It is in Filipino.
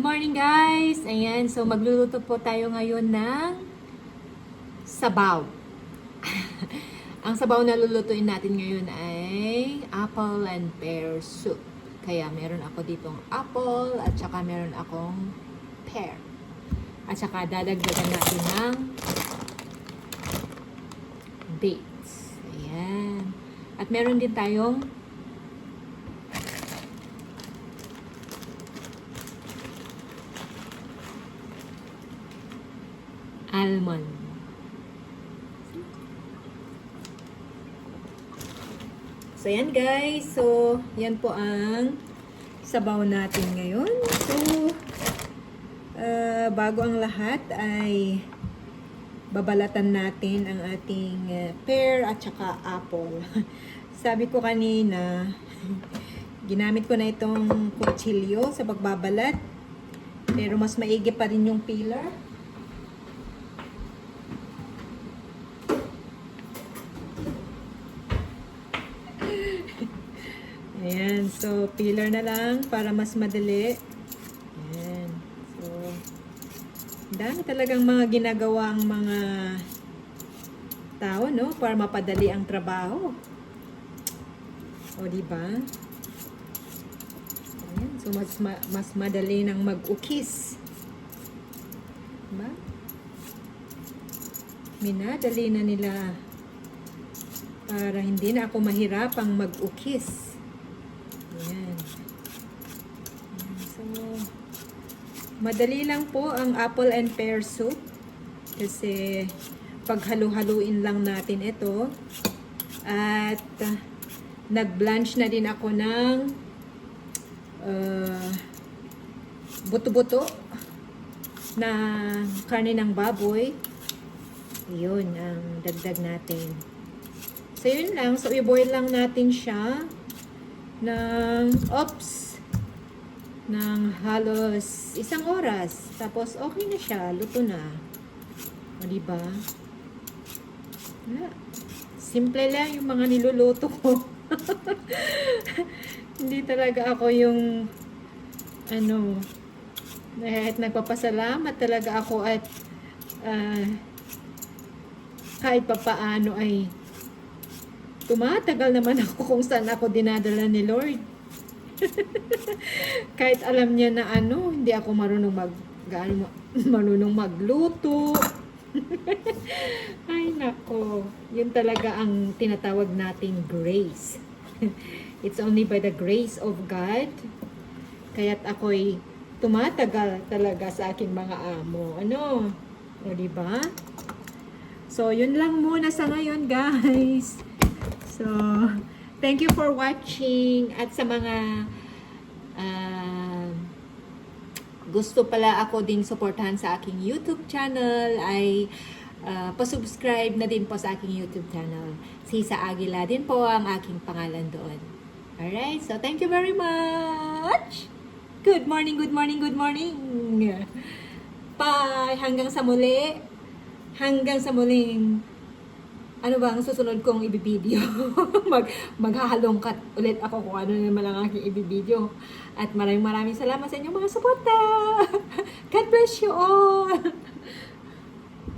morning guys! Ayan, so magluluto po tayo ngayon ng sabaw. Ang sabaw na lulutuin natin ngayon ay apple and pear soup. Kaya meron ako ditong apple at saka meron akong pear. At saka dadagdagan natin ng dates. Ayan. At meron din tayong almond. So, yan guys. So, yan po ang sabaw natin ngayon. So, bago ang lahat ay babalatan natin ang ating pear at saka apple. Sabi ko kanina, ginamit ko na itong kutsilyo sa pagbabalat. Pero mas maigi pa rin yung peeler. Ayan, so peeler na lang para mas madali. Ayan, so dami talagang mga ginagawa ang mga tao, no? Para mapadali ang trabaho. O, diba? Ayan, so mas madali nang mag-ukis. Diba? Minadali na nila para hindi na ako mahirapang mag-ukis. Ayan. So, madali lang po ang apple and pear soup. Kasi, paghalo-haluin lang natin ito. At, nag-blanch na din ako ng buto-buto na karne ng baboy. Yun ang dagdag natin. So, yun lang. So, i-boil lang natin siya ng halos 1 oras. Tapos, okay na siya. Luto na. O, diba? Simple lang yung mga niluluto ko. Hindi talaga ako yung kahit nagpapasalamat talaga ako at kahit papaano ay tumatagal naman ako kung saan ako dinadala ni Lord. Kahit alam niya na hindi ako marunong magluto. Ay nako, yun talaga ang tinatawag nating grace. It's only by the grace of God. Kaya't ako'y tumatagal talaga sa aking mga amo. O diba? So, yun lang muna sa ngayon, guys. So, thank you for watching. At sa mga gusto pala ako ding suportahan sa aking YouTube channel, ay pasubscribe na din po sa aking YouTube channel. Sisa Aguila din po ang aking pangalan doon. Alright, so thank you very much. Good morning, good morning, good morning. Bye! Hanggang sa muli. Hanggang sa muling ano ba ang susunod kong ibibideo? Maghahalongkat ulit ako kung ano naman ang aking ibibideo. At maraming salamat sa inyong mga suporta. God bless you all!